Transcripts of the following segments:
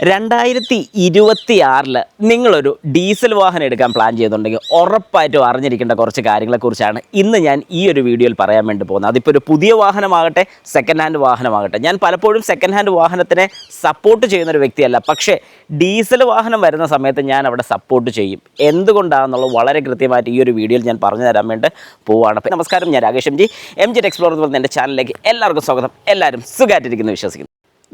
2026 നിങ്ങളൊരു ഡീസൽ വാഹനം എടുക്കാൻ പ്ലാൻ ചെയ്യുന്നുണ്ടെങ്കിൽ ഉറപ്പായിട്ടും അറിഞ്ഞിരിക്കേണ്ട കുറച്ച് കാര്യങ്ങളെക്കുറിച്ചാണ് ഇന്ന് ഞാൻ ഈ ഒരു വീഡിയോയിൽ പറയാൻ വേണ്ടി പോകുന്നത്. അതിപ്പോൾ ഒരു പുതിയ വാഹനമാകട്ടെ, സെക്കൻഡ് ഹാൻഡ് വാഹനമാകട്ടെ. ഞാൻ പലപ്പോഴും സെക്കൻഡ് ഹാൻഡ് വാഹനത്തിനെ സപ്പോർട്ട് ചെയ്യുന്നൊരു വ്യക്തിയല്ല, പക്ഷേ ഡീസൽ വാഹനം വരുന്ന സമയത്ത് ഞാൻ അവിടെ സപ്പോർട്ട് ചെയ്യും. എന്തുകൊണ്ടാണെന്നുള്ളത് വളരെ കൃത്യമായിട്ട് ഈ ഒരു വീഡിയോയിൽ ഞാൻ പറഞ്ഞു തരാൻ വേണ്ടി പോവുകയാണ്. നമസ്കാരം, ഞാൻ രാകേഷ് എം ജി എക്സ്പ്ലോർ എന്ന് പറഞ്ഞ എൻ്റെ ചാനലിലേക്ക് എല്ലാവർക്കും സ്വാഗതം. എല്ലാവരും സുഖമായിട്ടിരിക്കുന്നു വിശ്വസിക്കുന്നു.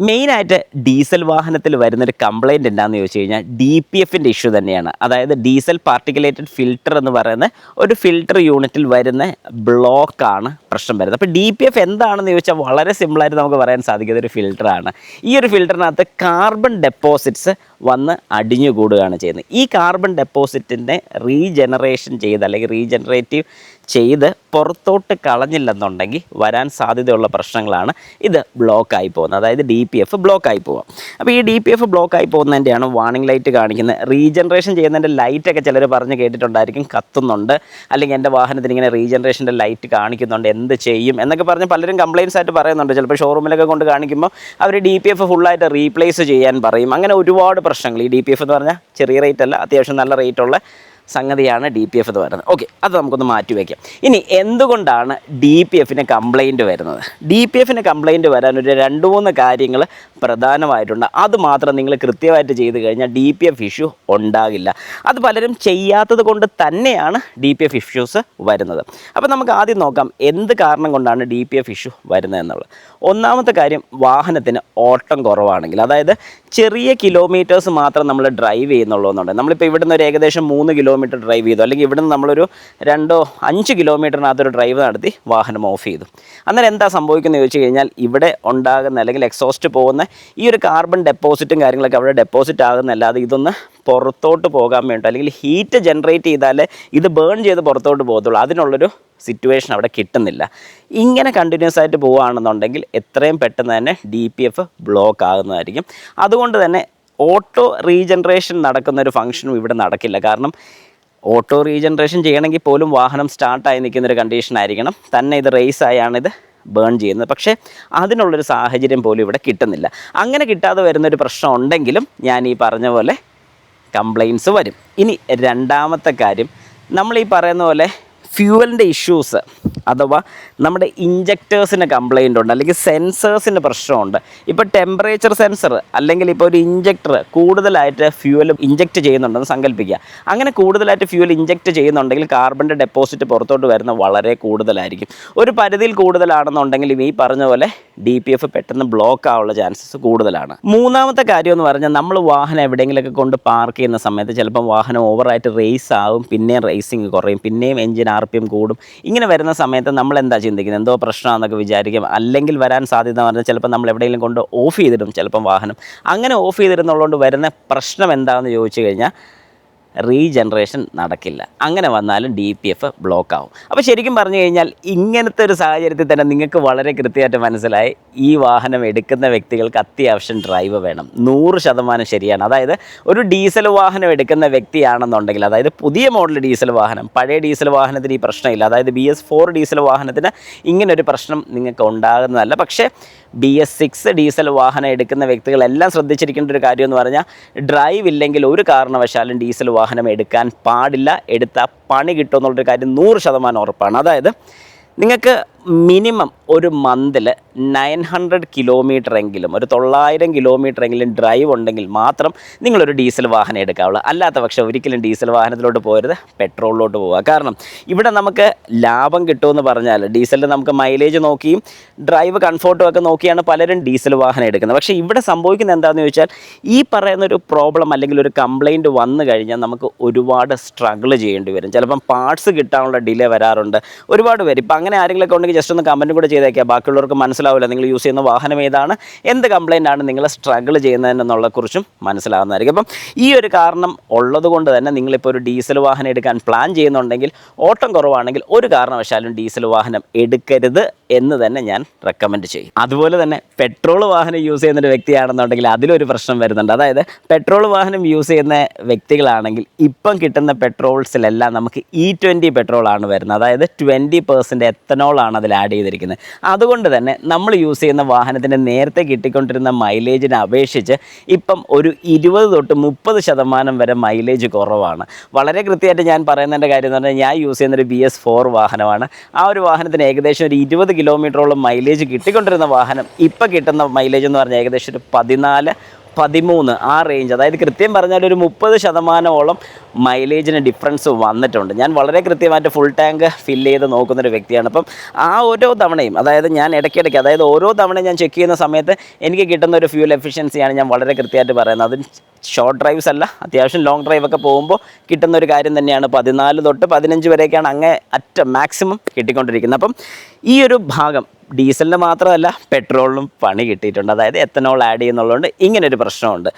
മെയിനായിട്ട് ഡീസൽ വാഹനത്തിൽ വരുന്നൊരു കംപ്ലയിൻറ്റ് എന്താണെന്ന് ചോദിച്ചു കഴിഞ്ഞാൽ DPFൻ്റെ ഇഷ്യൂ തന്നെയാണ്. അതായത് ഡീസൽ പാർട്ടിക്കുലേറ്റഡ് ഫിൽറ്റർ എന്ന് പറയുന്ന ഒരു ഫിൽറ്റർ യൂണിറ്റിൽ വരുന്ന ബ്ലോക്കാണ് പ്രശ്നം വരുന്നത്. അപ്പോൾ DPF എന്താണെന്ന് ചോദിച്ചാൽ വളരെ സിമ്പിളായിട്ട് നമുക്ക് പറയാൻ സാധിക്കുന്ന ഒരു ഫിൽറ്ററാണ്. ഈ ഒരു ഫിൽറ്ററിനകത്ത് കാർബൺ ഡെപ്പോസിറ്റ്സ് വന്ന് അടിഞ്ഞുകൂടുകയാണ് ചെയ്യുന്നത്. ഈ കാർബൺ ഡെപ്പോസിറ്റിനെ റീജനറേഷൻ ചെയ്ത് അല്ലെങ്കിൽ റീജനറേറ്റീവ് ചെയ്ത് പുറത്തോട്ട് കളഞ്ഞില്ലെന്നുണ്ടെങ്കിൽ വരാൻ സാധ്യതയുള്ള പ്രശ്നങ്ങളാണ് ഇത് ബ്ലോക്കായി പോകുന്നത്. അതായത് DPF ബ്ലോക്കായി പോവുക. അപ്പോൾ ഈ DPF ബ്ലോക്കായി പോകുന്നതിൻ്റെയാണ് വാർണിംഗ് ലൈറ്റ് കാണിക്കുന്നത്. റീജനറേഷൻ ചെയ്യുന്നതിൻ്റെ ലൈറ്റൊക്കെ ചിലർ പറഞ്ഞ് കേട്ടിട്ടുണ്ടായിരിക്കും, കത്തുന്നുണ്ട്, അല്ലെങ്കിൽ എൻ്റെ വാഹനത്തിന് ഇങ്ങനെ റീജനറേഷൻ്റെ ലൈറ്റ് കാണിക്കുന്നുണ്ട്, എന്ത് ചെയ്യും എന്നൊക്കെ പറഞ്ഞ് പലരും കംപ്ലയിൻസ് ആയിട്ട് പറയുന്നുണ്ട്. ചിലപ്പോൾ ഷോറൂമിലൊക്കെ കൊണ്ട് കാണിക്കുമ്പോൾ അവർ DPF ഫുള്ളായിട്ട് റീപ്ലേസ് ചെയ്യാൻ പറയും. അങ്ങനെ ഒരുപാട് പ്രശ്നങ്ങൾ. ഈ DPF എന്ന് പറഞ്ഞാൽ ചെറിയ റേറ്റ് അല്ല, അത്യാവശ്യം നല്ല റേറ്റുള്ള സംഗതിയാണ് DPF എന്ന് പറയുന്നത്. ഓക്കെ, അത് നമുക്കൊന്ന് മാറ്റി വയ്ക്കാം. ഇനി എന്തുകൊണ്ടാണ് DPFന് കംപ്ലയിൻറ്റ് വരുന്നത്? DPFന് കംപ്ലയിൻറ്റ് വരാൻ ഒരു 2-3 കാര്യങ്ങൾ പ്രധാനമായിട്ടുണ്ട്. അത് മാത്രം നിങ്ങൾ കൃത്യമായിട്ട് ചെയ്ത് കഴിഞ്ഞാൽ DPF ഇഷ്യൂ ഉണ്ടാകില്ല. അത് പലരും ചെയ്യാത്തത് കൊണ്ട് തന്നെയാണ് DPF ഇഷ്യൂസ് വരുന്നത്. അപ്പോൾ നമുക്ക് ആദ്യം നോക്കാം എന്ത് കാരണം കൊണ്ടാണ് DPF ഇഷ്യൂ വരുന്നത് എന്നുള്ളത്. ഒന്നാമത്തെ കാര്യം, വാഹനത്തിന് ഓട്ടം കുറവാണെങ്കിൽ, അതായത് ചെറിയ കിലോമീറ്റേഴ്സ് മാത്രം നമ്മൾ ഡ്രൈവ് ചെയ്യുന്നുള്ളൂന്നുണ്ട്. നമ്മളിപ്പോൾ ഇവിടുന്ന് ഒരു ഏകദേശം 3 കിലോമീറ്റർ ഡ്രൈവ് ചെയ്തു, അല്ലെങ്കിൽ ഇവിടുന്ന് നമ്മളൊരു 2-5 കിലോമീറ്ററിനകത്തൊരു ഡ്രൈവ് നടത്തി വാഹനം ഓഫ് ചെയ്തു. അന്നേരം എന്താ സംഭവിക്കുന്നത് ചോദിച്ചു കഴിഞ്ഞാൽ, ഇവിടെ ഉണ്ടാകുന്ന അല്ലെങ്കിൽ എക്സോസ്റ്റ് പോകുന്ന ഈ ഒരു കാർബൺ ഡെപ്പോസിറ്റും കാര്യങ്ങളൊക്കെ അവിടെ ഡെപ്പോസിറ്റ് ആകുന്നല്ലാതെ ഇതൊന്ന് പുറത്തോട്ട് പോകാൻ വേണ്ടി, അല്ലെങ്കിൽ ഹീറ്റ് ജനറേറ്റ് ചെയ്താലേ ഇത് ബേൺ ചെയ്ത് പുറത്തോട്ട് പോകത്തുള്ളൂ. അതിനുള്ളൊരു സിറ്റുവേഷൻ അവിടെ കിട്ടുന്നില്ല. ഇങ്ങനെ കണ്ടിന്യൂസ് ആയിട്ട് പോവുകയാണെന്നുണ്ടെങ്കിൽ എത്രയും പെട്ടെന്ന് തന്നെ DPF ബ്ലോക്ക് ആകുന്നതായിരിക്കും. അതുകൊണ്ട് തന്നെ ഓട്ടോ റീജനറേഷൻ നടക്കുന്നൊരു ഫംഗ്ഷനും ഇവിടെ നടക്കില്ല. കാരണം ഓട്ടോ റീജനറേഷൻ ചെയ്യണമെങ്കിൽ പോലും വാഹനം സ്റ്റാർട്ടായി നിൽക്കുന്നൊരു കണ്ടീഷനായിരിക്കണം. തന്നെ ഇത് റേസായാണിത് ബേൺ ചെയ്യുന്നത്. പക്ഷേ അതിനുള്ളൊരു സാഹചര്യം പോലും ഇവിടെ കിട്ടുന്നില്ല. അങ്ങനെ കിട്ടാതെ വരുന്നൊരു പ്രശ്നം ഉണ്ടെങ്കിലും ഞാൻ ഈ പറഞ്ഞ പോലെ കംപ്ലയിൻസ് വരും. ഇനി രണ്ടാമത്തെ കാര്യം, നമ്മൾ ഈ പറയുന്ന പോലെ ഫ്യൂവലിൻ്റെ ഇഷ്യൂസ്, അഥവാ നമ്മുടെ ഇഞ്ചക്ടേഴ്സിന് കംപ്ലയിൻ്റ് ഉണ്ട്, അല്ലെങ്കിൽ സെൻസേഴ്സിന് പ്രശ്നമുണ്ട്. ഇപ്പോൾ ടെമ്പറേച്ചർ സെൻസർ അല്ലെങ്കിൽ ഇപ്പോൾ ഒരു ഇഞ്ചക്ടർ കൂടുതലായിട്ട് ഫ്യൂവൽ ഇഞ്ചക്റ്റ് ചെയ്യുന്നുണ്ടെന്ന് സങ്കല്പിക്കുക. അങ്ങനെ കൂടുതലായിട്ട് ഫ്യൂവൽ ഇഞ്ചക്റ്റ് ചെയ്യുന്നുണ്ടെങ്കിൽ കാർബണിൻ്റെ ഡെപ്പോസിറ്റ് പുറത്തോട്ട് വരുന്ന വളരെ കൂടുതലായിരിക്കും. ഒരു പരിധിയിൽ കൂടുതലാണെന്നുണ്ടെങ്കിൽ ഈ പറഞ്ഞ പോലെ DPF പെട്ടെന്ന് ബ്ലോക്ക് ആവാനുള്ള ചാൻസസ് കൂടുതലാണ്. മൂന്നാമത്തെ കാര്യം എന്ന് പറഞ്ഞാൽ, നമ്മൾ വാഹനം എവിടെയെങ്കിലുമൊക്കെ കൊണ്ട് പാർക്ക് ചെയ്യുന്ന സമയത്ത് ചിലപ്പം വാഹനം ഓവറായിട്ട് റേസ് ആവും, പിന്നെയും റേസിങ് കുറയും, പിന്നെയും എഞ്ചിൻ RPM കൂടും. ഇങ്ങനെ വരുന്ന സമയത്ത് നമ്മൾ എന്താ ചിന്തിക്കുന്നത്, എന്തോ പ്രശ്നമാണെന്നൊക്കെ വിചാരിക്കും. അല്ലെങ്കിൽ വരാൻ സാധ്യത പറഞ്ഞാൽ ചിലപ്പോൾ നമ്മൾ എവിടെയെങ്കിലും കൊണ്ട് ഓഫ് ചെയ്തിടും ചിലപ്പം വാഹനം. അങ്ങനെ ഓഫ് ചെയ്തിരുന്നുള്ളതുകൊണ്ട് വരുന്ന പ്രശ്നം എന്താണെന്ന് ചോദിച്ചു കഴിഞ്ഞാൽ, റീജനറേഷൻ നടക്കില്ല. അങ്ങനെ വന്നാലും DPF ബ്ലോക്ക് ആവും. അപ്പോൾ ശരിക്കും പറഞ്ഞു കഴിഞ്ഞാൽ ഇങ്ങനത്തെ ഒരു സാഹചര്യത്തിൽ തന്നെ നിങ്ങൾക്ക് വളരെ കൃത്യമായിട്ട് മനസ്സിലായി, ഈ വാഹനം എടുക്കുന്ന വ്യക്തികൾക്ക് അത്യാവശ്യം ഡ്രൈവ് വേണം. 100% ശരിയാണ്. അതായത് ഒരു ഡീസൽ വാഹനം എടുക്കുന്ന വ്യക്തിയാണെന്നുണ്ടെങ്കിൽ, അതായത് പുതിയ മോഡൽ ഡീസൽ വാഹനം, പഴയ ഡീസൽ വാഹനത്തിന് ഈ പ്രശ്നമില്ല. അതായത് BS4 ഡീസൽ വാഹനത്തിന് ഇങ്ങനൊരു പ്രശ്നം നിങ്ങൾക്ക് ഉണ്ടാകുന്നതല്ല. പക്ഷേ BS6 ഡീസൽ വാഹനം എടുക്കുന്ന വ്യക്തികളെല്ലാം ശ്രദ്ധിച്ചിരിക്കേണ്ട ഒരു കാര്യം എന്ന് പറഞ്ഞാൽ, ഡ്രൈവ് ഇല്ലെങ്കിൽ ഒരു കാരണവശാലും ഡീസൽ വാഹനം എടുക്കാൻ പാടില്ല. എടുത്താൽ പണി കിട്ടുമെന്നുള്ളൊരു കാര്യം 100% ഉറപ്പാണ്. അതായത് നിങ്ങൾക്ക് മിനിമം ഒരു മന്തിൽ 900 കിലോമീറ്റർ എങ്കിലും, ഒരു 900 കിലോമീറ്റർ എങ്കിലും ഡ്രൈവ് ഉണ്ടെങ്കിൽ മാത്രം നിങ്ങളൊരു ഡീസൽ വാഹനം എടുക്കാവുള്ളൂ. അല്ലാത്ത പക്ഷം ഒരിക്കലും ഡീസൽ വാഹനത്തിലോട്ട് പോകരുത്, പെട്രോളിലോട്ട് പോവുക. കാരണം ഇവിടെ നമുക്ക് ലാഭം കിട്ടുമെന്ന് പറഞ്ഞാൽ, ഡീസലിൽ നമുക്ക് മൈലേജ് നോക്കിയും ഡ്രൈവ് കംഫോർട്ടും ഒക്കെ നോക്കിയാണ് പലരും ഡീസൽ വാഹനം എടുക്കുന്നത്. പക്ഷേ ഇവിടെ സംഭവിക്കുന്നത് എന്താണെന്ന് ചോദിച്ചാൽ, ഈ പറയുന്നൊരു പ്രോബ്ലം അല്ലെങ്കിൽ ഒരു കംപ്ലയിൻറ്റ് വന്നു കഴിഞ്ഞാൽ നമുക്ക് ഒരുപാട് സ്ട്രഗിൾ ചെയ്യേണ്ടി വരും. ചിലപ്പം പാർട്സ് കിട്ടാനുള്ള ഡിലേ വരാറുണ്ട്. ഒരുപാട് പേര് ഇപ്പം അങ്ങനെ ആരെങ്കിലുമൊക്കെ ഉണ്ടെങ്കിൽ ജസ്റ്റ് ഒന്ന് കമൻറ്റും കൂടെ ചെയ്തേക്കുക. ബാക്കിയുള്ളവർക്ക് മനസ്സിലാവില്ല നിങ്ങൾ യൂസ് ചെയ്യുന്ന വാഹനം ഏതാണ്, എന്ത് കംപ്ലയിൻ്റ് ആണ് നിങ്ങൾ സ്ട്രഗിൾ ചെയ്യുന്നതിനെന്നുള്ളതിനെക്കുറിച്ചും മനസ്സിലാവുന്നതായിരിക്കും. അപ്പം ഈ ഒരു കാരണം ഉള്ളത് കൊണ്ട് തന്നെ നിങ്ങളിപ്പോൾ ഒരു ഡീസൽ വാഹനം എടുക്കാൻ പ്ലാൻ ചെയ്യുന്നുണ്ടെങ്കിൽ, ഓട്ടം കുറവാണെങ്കിൽ ഒരു കാരണവശാലും ഡീസൽ വാഹനം എടുക്കരുത് എന്ന് തന്നെ ഞാൻ റെക്കമെൻഡ് ചെയ്യും. അതുപോലെ തന്നെ പെട്രോൾ വാഹനം യൂസ് ചെയ്യുന്നൊരു വ്യക്തിയാണെന്നുണ്ടെങ്കിൽ അതിലൊരു പ്രശ്നം വരുന്നുണ്ട്. അതായത് പെട്രോൾ വാഹനം യൂസ് ചെയ്യുന്ന വ്യക്തികളാണെങ്കിൽ ഇപ്പം കിട്ടുന്ന പെട്രോൾസിലെല്ലാം നമുക്ക് E20 പെട്രോളാണ് വരുന്നത്. അതായത് 20% എത്തനോളാണ് അതിൽ ആഡ് ചെയ്തിരിക്കുന്നത്. അതുകൊണ്ട് തന്നെ നമ്മൾ യൂസ് ചെയ്യുന്ന വാഹനത്തിൻ്റെ നേരത്തെ കിട്ടിക്കൊണ്ടിരുന്ന മൈലേജിനെ അപേക്ഷിച്ച് ഇപ്പം ഒരു 20 തൊട്ട് 30% വരെ മൈലേജ് കുറവാണ്. വളരെ കൃത്യമായിട്ട് ഞാൻ പറയുന്നതിൻ്റെ കാര്യം എന്ന് പറഞ്ഞാൽ ഞാൻ യൂസ് ചെയ്യുന്നൊരു BS4 വാഹനമാണ്. ആ ഒരു വാഹനത്തിന് ഏകദേശം ഒരു 20 കിലോമീറ്ററോളം മൈലേജ് കിട്ടിക്കൊണ്ടിരുന്ന വാഹനം ഇപ്പം കിട്ടുന്ന മൈലേജ് എന്ന് പറഞ്ഞാൽ ഏകദേശം ഒരു 14-13 ആ റേഞ്ച്. അതായത് കൃത്യം പറഞ്ഞാൽ ഒരു 30% മൈലേജിന് ഡിഫറൻസ് വന്നിട്ടുണ്ട്. ഞാൻ വളരെ കൃത്യമായിട്ട് ഫുൾ ടാങ്ക് ഫില്ല് ചെയ്ത് നോക്കുന്നൊരു വ്യക്തിയാണ്. അപ്പം ആ ഓരോ തവണയും, അതായത് ഞാൻ ഇടയ്ക്കിടയ്ക്ക്, അതായത് ഓരോ തവണയും ഞാൻ ചെക്ക് ചെയ്യുന്ന സമയത്ത് എനിക്ക് കിട്ടുന്ന ഒരു ഫ്യൂൽ എഫിഷ്യൻസിയാണ് ഞാൻ വളരെ കൃത്യമായിട്ട് പറയുന്നത്. അതും ഷോർട്ട് ഡ്രൈവ്സ് അല്ല, അത്യാവശ്യം ലോങ് ഡ്രൈവൊക്കെ പോകുമ്പോൾ കിട്ടുന്ന ഒരു കാര്യം തന്നെയാണ്. 14 തൊട്ട് 15 വരെയൊക്കെയാണ് അങ്ങേ മാക്സിമം കിട്ടിക്കൊണ്ടിരിക്കുന്നത്. അപ്പം ഈ ഒരു ഭാഗം ഡീസലിന് മാത്രമല്ല പെട്രോളിനും പണി കിട്ടിയിട്ടുണ്ട്. അതായത് എത്തനോൾ ആഡ് ചെയ്യുന്നുള്ളതുകൊണ്ട് ഇങ്ങനൊരു പ്രശ്നമുണ്ട്.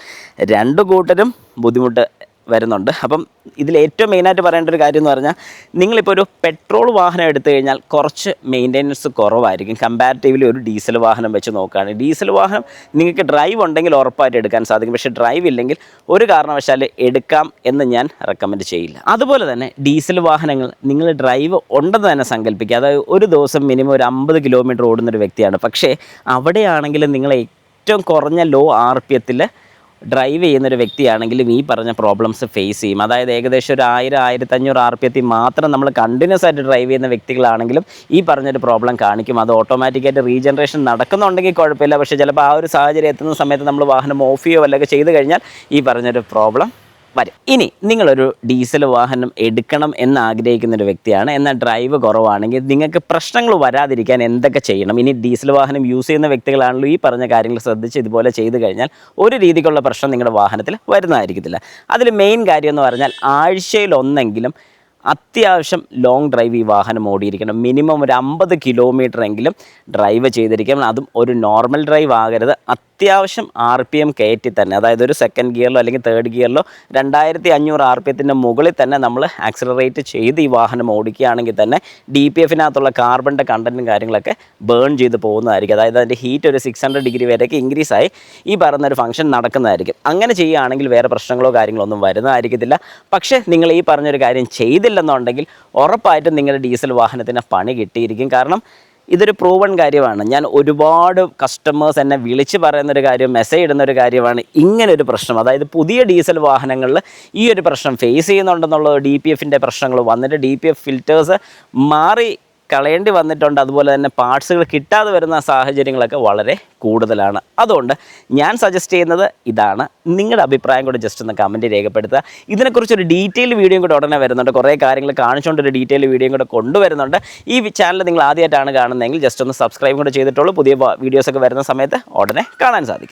രണ്ട് കൂട്ടരും ബുദ്ധിമുട്ട് വരുന്നുണ്ട്. അപ്പം ഇതിൽ ഏറ്റവും മെയിനായിട്ട് പറയേണ്ട ഒരു കാര്യം എന്ന് പറഞ്ഞാൽ, നിങ്ങളിപ്പോൾ ഒരു പെട്രോൾ വാഹനം എടുത്തു കഴിഞ്ഞാൽ കുറച്ച് മെയിൻ്റെനൻസ് കുറവായിരിക്കും കമ്പാരിറ്റീവ്ലി ഒരു ഡീസൽ വാഹനം വെച്ച് നോക്കുകയാണെങ്കിൽ. ഡീസൽ വാഹനം നിങ്ങൾക്ക് ഡ്രൈവ് ഉണ്ടെങ്കിൽ ഉറപ്പായിട്ട് എടുക്കാൻ സാധിക്കും. പക്ഷേ ഡ്രൈവ് ഇല്ലെങ്കിൽ ഒരു കാരണവശാൽ എടുക്കാം എന്ന് ഞാൻ റെക്കമെൻഡ് ചെയ്യില്ല. അതുപോലെ തന്നെ ഡീസൽ വാഹനങ്ങൾ നിങ്ങൾ ഡ്രൈവ് ഉണ്ടെന്ന് തന്നെ സങ്കല്പിക്കുക. അതായത് ഒരു ദിവസം മിനിമം ഒരു 50 കിലോമീറ്റർ ഓടുന്നൊരു വ്യക്തിയാണ്. പക്ഷേ അവിടെയാണെങ്കിൽ നിങ്ങൾ ഏറ്റവും കുറഞ്ഞ ലോ RPM ഡ്രൈവ് ചെയ്യുന്നൊരു വ്യക്തിയാണെങ്കിലും ഈ പറഞ്ഞ പ്രോബ്ലംസ് ഫേസ് ചെയ്യും. അതായത് ഏകദേശം ഒരു 1000-1500 RPM മാത്രം നമ്മൾ കണ്ടിന്യൂസ് ആയിട്ട് ഡ്രൈവ് ചെയ്യുന്ന വ്യക്തികളാണെങ്കിലും ഈ പറഞ്ഞൊരു പ്രോബ്ലം കാണിക്കും. അത് ഓട്ടോമാറ്റിക്കായിട്ട് റീജനറേഷൻ നടക്കുന്നുണ്ടെങ്കിൽ കുഴപ്പമില്ല. പക്ഷേ ചിലപ്പോൾ ആ ഒരു സാഹചര്യം എത്തുന്ന സമയത്ത് നമ്മൾ വാഹനം ഓഫ് ചെയ്യുകയോ വല്ലതൊക്കെ ചെയ്ത് കഴിഞ്ഞാൽ ഈ പറഞ്ഞൊരു പ്രോബ്ലം വരും. ഇനി നിങ്ങളൊരു ഡീസൽ വാഹനം എടുക്കണം എന്ന് ആഗ്രഹിക്കുന്നൊരു വ്യക്തിയാണ്, എന്നാൽ ഡ്രൈവ് കുറവാണെങ്കിൽ നിങ്ങൾക്ക് പ്രശ്നങ്ങൾ വരാതിരിക്കാൻ എന്തൊക്കെ ചെയ്യണം? ഇനി ഡീസൽ വാഹനം യൂസ് ചെയ്യുന്ന വ്യക്തികളാണല്ലോ ഈ പറഞ്ഞ കാര്യങ്ങൾ ശ്രദ്ധിച്ച് ഇതുപോലെ ചെയ്ത് കഴിഞ്ഞാൽ ഒരു രീതിക്കുള്ള പ്രശ്നം നിങ്ങളുടെ വാഹനത്തിൽ വരുന്നതായിരിക്കത്തില്ല. അതിൽ മെയിൻ കാര്യം എന്ന് പറഞ്ഞാൽ ആഴ്ചയിൽ ഒന്നെങ്കിലും അത്യാവശ്യം ലോങ് ഡ്രൈവ് ഈ വാഹനം ഓടിയിരിക്കണം. മിനിമം ഒരു 50 കിലോമീറ്റർ എങ്കിലും ഡ്രൈവ് ചെയ്തിരിക്കണം. അതും ഒരു നോർമൽ ഡ്രൈവ് ആകരുത്. അത്യാവശ്യം RPM കയറ്റി തന്നെ, അതായത് ഒരു സെക്കൻഡ് ഗിയറിലോ അല്ലെങ്കിൽ തേർഡ് ഗിയറിലോ 2500 RPM മുകളിൽ തന്നെ നമ്മൾ ആക്സിലറേറ്റ് ചെയ്ത് ഈ വാഹനം ഓടിക്കുകയാണെങ്കിൽ തന്നെ DPFനകത്തുള്ള കാർബണിൻ്റെ കണ്ടൻറ്റും കാര്യങ്ങളൊക്കെ ബേൺ ചെയ്ത് പോകുന്നതായിരിക്കും. അതായത് അതിൻ്റെ ഹീറ്റ് ഒരു 600 ഡിഗ്രി വരെയൊക്കെ ഇൻക്രീസ് ആയി ഈ പറഞ്ഞൊരു ഫംഗ്ഷൻ നടക്കുന്നതായിരിക്കും. അങ്ങനെ ചെയ്യുകയാണെങ്കിൽ വേറെ പ്രശ്നങ്ങളോ കാര്യങ്ങളോ ഒന്നും വരുന്നതായിരിക്കത്തില്ല. പക്ഷേ നിങ്ങൾ ഈ പറഞ്ഞൊരു കാര്യം ചെയ്തില്ലെന്നുണ്ടെങ്കിൽ ഉറപ്പായിട്ടും നിങ്ങളുടെ ഡീസൽ വാഹനത്തിന് പണി കിട്ടിയിരിക്കും. കാരണം ഇതൊരു പ്രൂവൺ കാര്യമാണ്. ഞാൻ ഒരുപാട് കസ്റ്റമേഴ്സ് എന്നെ വിളിച്ച് പറയുന്നൊരു കാര്യം, മെസ്സേജ് ഇടുന്നൊരു കാര്യമാണ് ഇങ്ങനൊരു പ്രശ്നം. അതായത് പുതിയ ഡീസൽ വാഹനങ്ങളിൽ ഈ ഒരു പ്രശ്നം ഫേസ് ചെയ്യുന്നുണ്ടെന്നുള്ളത്. DPFൻ്റെ പ്രശ്നങ്ങൾ വന്നിട്ട് DPF ഫിൽറ്റേഴ്സ് മാറി കളയേണ്ടി വന്നിട്ടുണ്ട്. അതുപോലെ തന്നെ പാർട്സുകൾ കിട്ടാതെ വരുന്ന സാഹചര്യങ്ങളൊക്കെ വളരെ കൂടുതലാണ്. അതുകൊണ്ട് ഞാൻ സജസ്റ്റ് ചെയ്യുന്നത് ഇതാണ്. നിങ്ങളുടെ അഭിപ്രായം കൂടെ ജസ്റ്റ് ഒന്ന് കമൻറ്റ് രേഖപ്പെടുത്തുക. ഇതിനെക്കുറിച്ചൊരു ഡീറ്റെയിൽ വീഡിയോയും കൂടെ ഉടനെ വരുന്നുണ്ട്. കുറേ കാര്യങ്ങൾ കാണിച്ചുകൊണ്ടൊരു ഡീറ്റെയിൽ വീഡിയോയും കൂടെ കൊണ്ടുവരുന്നുണ്ട്. ഈ ചാനൽ നിങ്ങൾ ആദ്യമായിട്ടാണ് കാണുന്നതെങ്കിൽ ജസ്റ്റ് ഒന്ന് സബ്സ്ക്രൈബ് കൂടെ ചെയ്തിട്ടുള്ളൂ. പുതിയ വീഡിയോസൊക്കെ വരുന്ന സമയത്ത് ഉടനെ കാണാൻ സാധിക്കും.